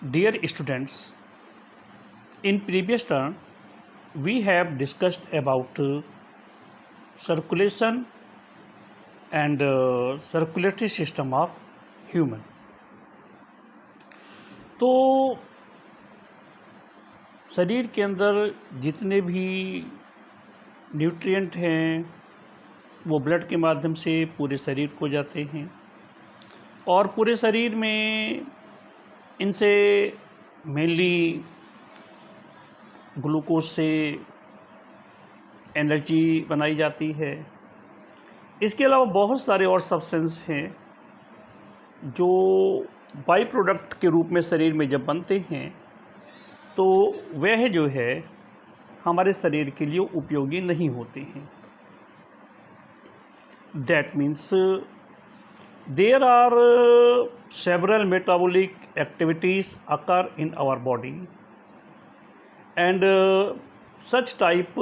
Dear students, in previous turn we have discussed about circulation and circulatory system of human. तो शरीर के अंदर जितने भी न्यूट्रिएंट हैं वो ब्लड के माध्यम से पूरे शरीर को जाते हैं और पूरे शरीर में इनसे मेनली ग्लूकोज से एनर्जी बनाई जाती है। इसके अलावा बहुत सारे और सब्सटेंस हैं जो बाई प्रोडक्ट के रूप में शरीर में जब बनते हैं तो वह जो है हमारे शरीर के लिए उपयोगी नहीं होते हैं। That means there are several metabolic activities occur in our body and such type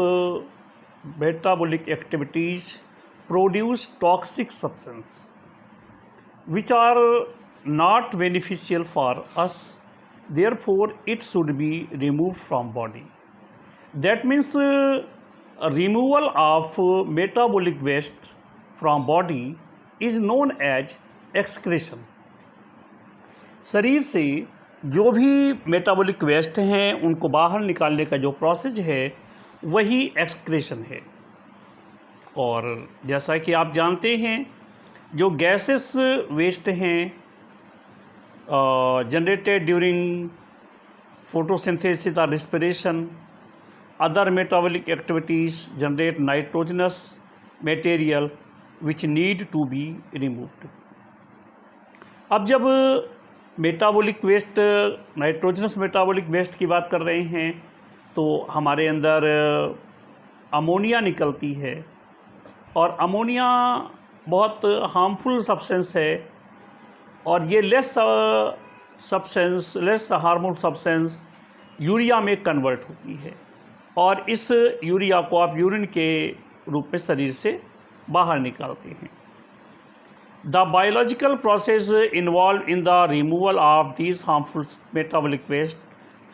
metabolic activities produce toxic substance which are not beneficial for us, therefore it should be removed from body. That means removal of metabolic waste from body is known as excretion. शरीर से जो भी metabolic waste हैं उनको बाहर निकालने का जो प्रोसेस है वही एक्सक्रेशन है। और जैसा कि आप जानते हैं जो गैसेस वेस्ट हैं जनरेटेड ड्यूरिंग फोटोसिंथेसिस और respiration, other metabolic activities generate nitrogenous material which need to be removed. अब जब metabolic waste, nitrogenous metabolic waste की बात कर रहे हैं तो हमारे अंदर अमोनिया निकलती है और अमोनिया बहुत हार्मफुल सब्सटेंस है और ये लेस हार्मफुल सब्सटेंस यूरिया में कन्वर्ट होती है और इस यूरिया को आप यूरिन के रूप में शरीर से बाहर निकालते हैं। The biological process involved in the removal of these harmful metabolic waste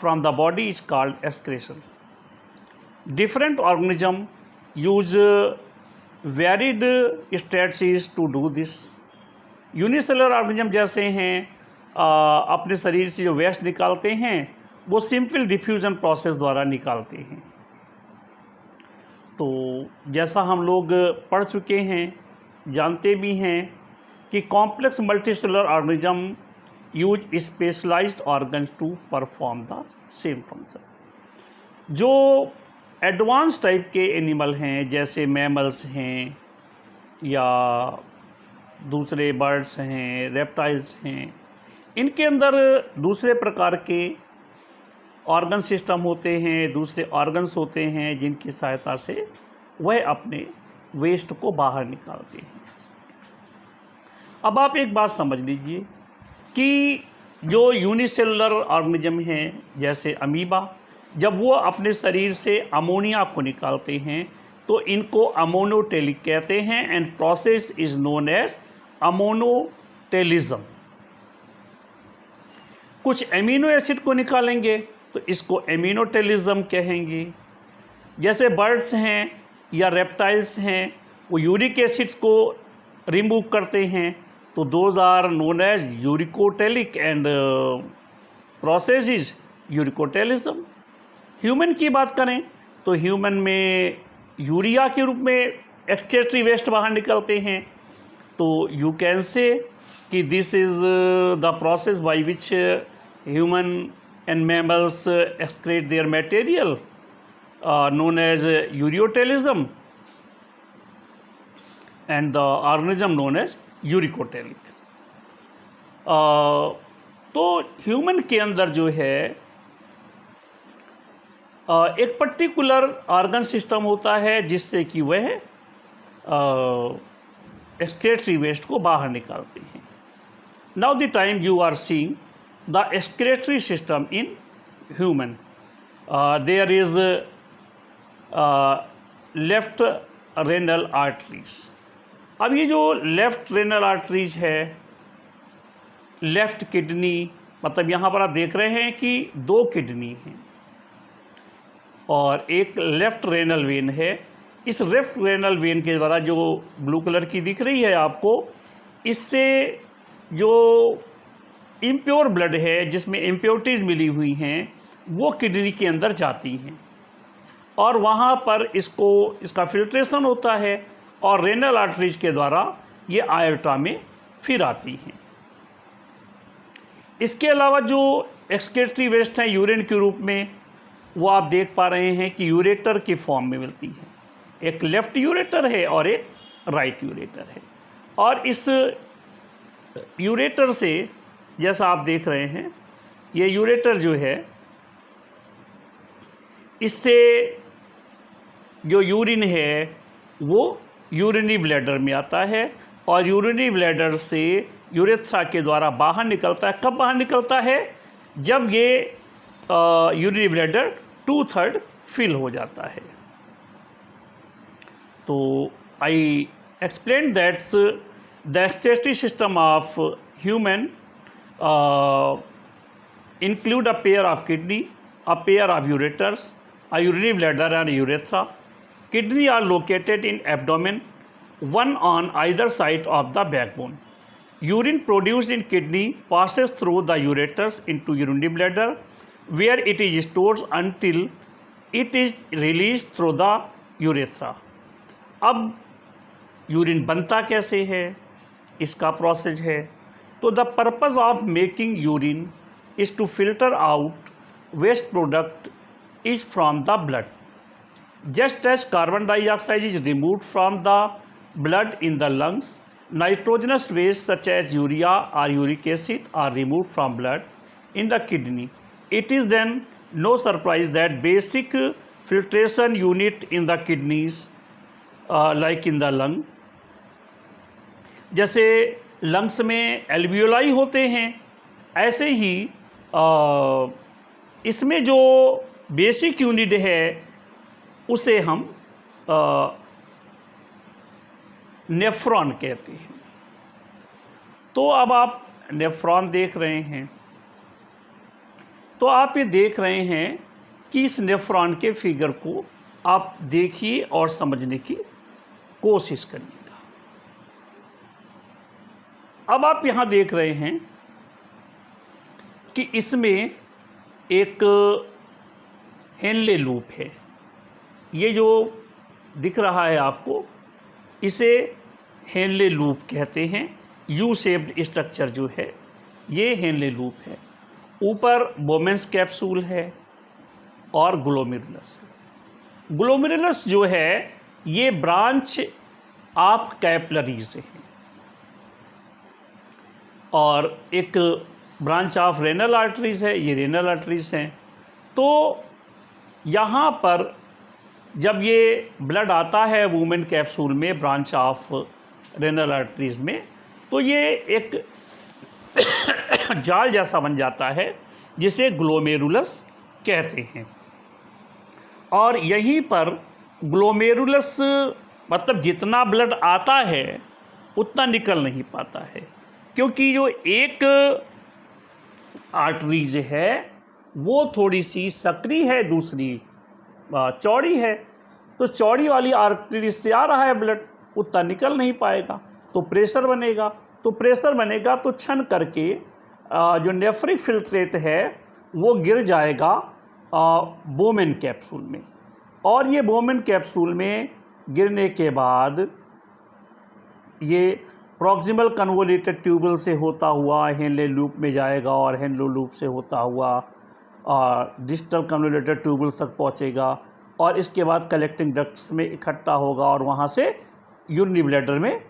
from the body is called excretion. Different organisms use varied strategies to do this. Unicellular organism जैसे हैं अपने शरीर से जो वेस्ट निकालते हैं वो सिंपल डिफ्यूजन प्रोसेस द्वारा निकालते हैं। तो जैसा हम लोग पढ़ चुके हैं, जानते भी हैं कि complex multicellular organism use specialised organs to perform the same function. जो एडवांस टाइप के एनिमल हैं जैसे मैमल्स हैं या दूसरे बर्ड्स हैं, रेप्टाइल्स हैं, इनके अंदर दूसरे प्रकार के ऑर्गन सिस्टम होते हैं, दूसरे ऑर्गन्स होते हैं जिनकी सहायता से वह अपने वेस्ट को बाहर निकालते हैं। अब आप एक बात समझ लीजिए कि जो यूनिसेलुलर ऑर्गेनिज्म हैं जैसे अमीबा, जब वो अपने शरीर से अमोनिया को निकालते हैं तो इनको अमोनोटेलिक कहते हैं and process is known as ammonotelism. कुछ एमिनो एसिड को निकालेंगे तो इसको एमिनोटेलिज्म कहेंगे। जैसे बर्ड्स हैं या रेप्टाइल्स हैं वो यूरिक एसिड्स को रिमूव करते हैं तो those are known as uricotelic and process is uricotelism. Human की बात करें तो ह्यूमन में यूरिया के रूप में एक्सक्रेटरी वेस्ट बाहर निकलते हैं तो यू कैन से कि this is the process by which human and mammals excrete their material known as ureotelism and the organism known as uricotelic. तो ह्यूमन के अंदर जो है एक पर्टिकुलर ऑर्गन सिस्टम होता है जिससे कि वह एक्सक्रेटरी वेस्ट को बाहर निकालते हैं। Now the time you are seeing the excretory system in human, there is left renal arteries. अब ये जो लेफ्ट रेनल आर्टरीज है, लेफ्ट किडनी मतलब यहाँ पर आप देख रहे हैं कि 2 किडनी हैं और एक लेफ्ट रेनल वेन है। इस लेफ्ट रेनल वेन के द्वारा जो ब्लू कलर की दिख रही है आपको, इससे जो इम्प्योर ब्लड है जिसमें इम्प्योरिटीज़ मिली हुई हैं वो किडनी के अंदर जाती हैं और वहाँ पर इसका फिल्ट्रेशन होता है और रेनल आर्टरीज के द्वारा ये आयोटा में फिर आती हैं। इसके अलावा जो एक्सक्रीटरी वेस्ट हैं यूरिन के रूप में, वो आप देख पा रहे हैं कि यूरेटर के फॉर्म में मिलती है। एक लेफ्ट यूरेटर है और एक राइट यूरेटर है और इस यूरेटर से, जैसा आप देख रहे हैं, ये यूरेटर जो है इससे जो यूरिन है वो यूरिनरी ब्लैडर में आता है और यूरिनरी ब्लैडर से यूरेथ्रा के द्वारा बाहर निकलता है। कब बाहर निकलता है? जब ये यूरिनरी ब्लैडर 2/3 फिल हो जाता है। तो I explain that the excretory system of human include a pair of kidney, a pair of ureters, a urinary bladder and a urethra. Kidney are located in abdomen, one on either side of the backbone. Urine produced in kidney passes through the ureters into urinary bladder, where it is stored until it is released through the urethra. अब urine बनता कैसे है, इसका process है। तो the purpose of making urine is to filter out waste product is from the blood. Just as carbon dioxide is removed from the blood in the lungs, nitrogenous waste such as urea or uric acid are removed from blood in the kidney. It is then no surprise that basic filtration unit in the kidneys like in the lung, जैसे lungs में alveoli होते हैं, ऐसे ही इसमें जो basic unit है उसे हम नेफ्रॉन कहते हैं। तो अब आप नेफ्रॉन देख रहे हैं, तो आप ये देख रहे हैं कि इस नेफ्रॉन के फिगर को आप देखिए और समझने की कोशिश करिएगा। अब आप यहाँ देख रहे हैं कि इसमें एक हेनले लूप है। ये जो दिख रहा है आपको, इसे हेनले लूप कहते हैं। यू शेप्ड स्ट्रक्चर जो है ये हेनले लूप है। ऊपर बोमेंस कैप्सूल है और ग्लोमेरुलस है। ग्लोमेरुलस जो है ये ब्रांच ऑफ कैपिलरीज है और एक ब्रांच ऑफ रेनल आर्टरीज है, ये रेनल आर्टरीज हैं। तो यहाँ पर जब ये ब्लड आता है वुमेन कैप्सूल में ब्रांच ऑफ रेनल आर्टरीज में, तो ये एक जाल जैसा बन जाता है जिसे ग्लोमेरुलस कहते हैं। और यहीं पर ग्लोमेरुलस मतलब जितना ब्लड आता है उतना निकल नहीं पाता है, क्योंकि जो एक आर्टरीज है वो थोड़ी सी सकरी है, दूसरी चौड़ी है। तो चौड़ी वाली आर्टरीज से आ रहा है ब्लड, उतना निकल नहीं पाएगा, तो प्रेशर बनेगा। तो प्रेशर बनेगा तो छन करके जो नेफ्रिक फिल्ट्रेट है वो गिर जाएगा बोमेन कैप्सूल में, और ये बोमेन कैप्सूल में गिरने के बाद ये प्रॉक्सिमल कन्वोल्यूटेड ट्यूबल से होता हुआ हेनले लूप में जाएगा और हेनले लूप से होता हुआ डिस्टल कन्वोल्यूटेड ट्यूबल तक पहुंचेगा और इसके बाद कलेक्टिंग डक्ट्स में इकट्ठा होगा और वहां से यूरिनरी ब्लैडर में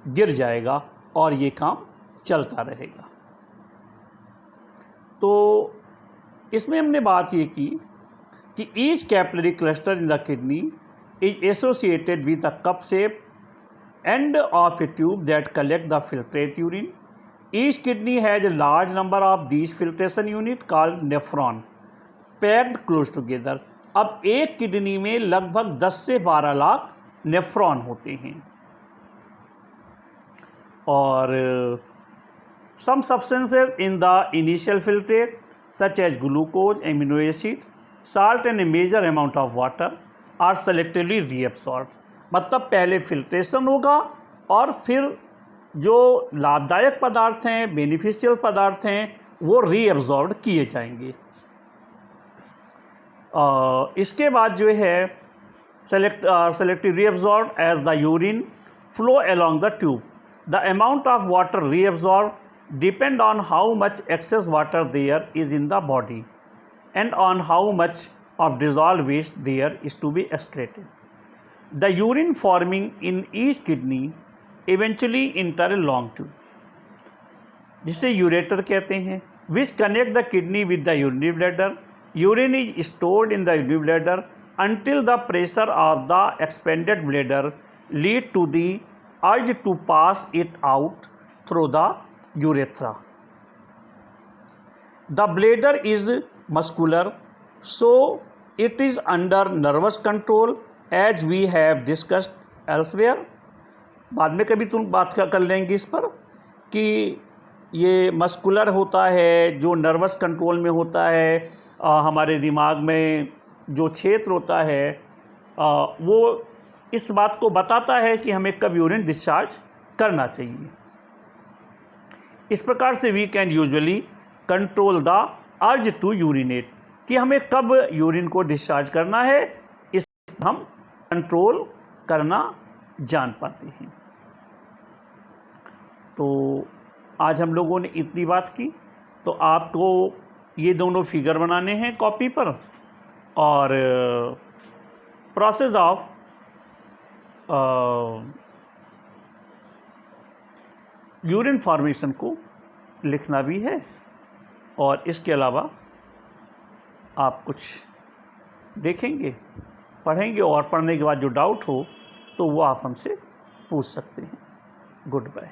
गिर जाएगा और ये काम चलता रहेगा। तो इसमें हमने बात ये की कि each capillary cluster in the kidney is associated with a cup shape end of a tube that collect the filtrate urine. Each kidney has a large number of these filtration unit called nephron packed close together. अब एक kidney में लगभग 10 से 12 lakh nephron होते हैं और Some substances in the initial filtrate such as glucose, amino acid, salt and a major amount of water are selectively reabsorbed. मतलब पहले फिल्ट्रेशन होगा और फिर जो लाभदायक पदार्थ हैं, बेनिफिशियल पदार्थ हैं, वो रीअब्जॉर्ब किए जाएंगे। इसके बाद जो है selective reabsorbed as the urine flow along the tube. The amount of water reabsorbed depend on how much excess water there is in the body and on how much of dissolved waste there is to be excreted. The urine forming in each kidney eventually enter a long tube, जिसे ureter कहते हैं, which connect the kidney with the urinary bladder. Urine is stored in the urinary bladder until the pressure of the expanded bladder lead to the urge to pass it out through the urethra. The bladder is muscular, so it is under nervous control as we have discussed elsewhere. बाद में कभी तुम बात कर लेंगे इस पर कि ये मस्कुलर होता है, जो नर्वस कंट्रोल में होता है, हमारे दिमाग में जो क्षेत्र होता है वो इस बात को बताता है कि हमें कब यूरिन डिस्चार्ज करना चाहिए। इस प्रकार से we can usually control the urge to urinate, कि हमें कब यूरिन को डिस्चार्ज करना है, इस हम कंट्रोल करना जान पाते हैं। तो आज हम लोगों ने इतनी बात की। तो आपको ये दोनों फिगर बनाने हैं कॉपी पर और प्रोसेस ऑफ यूरिन फॉर्मेशन को लिखना भी है, और इसके अलावा आप कुछ देखेंगे, पढ़ेंगे, और पढ़ने के बाद जो डाउट हो तो वो आप हमसे पूछ सकते हैं। Good bye.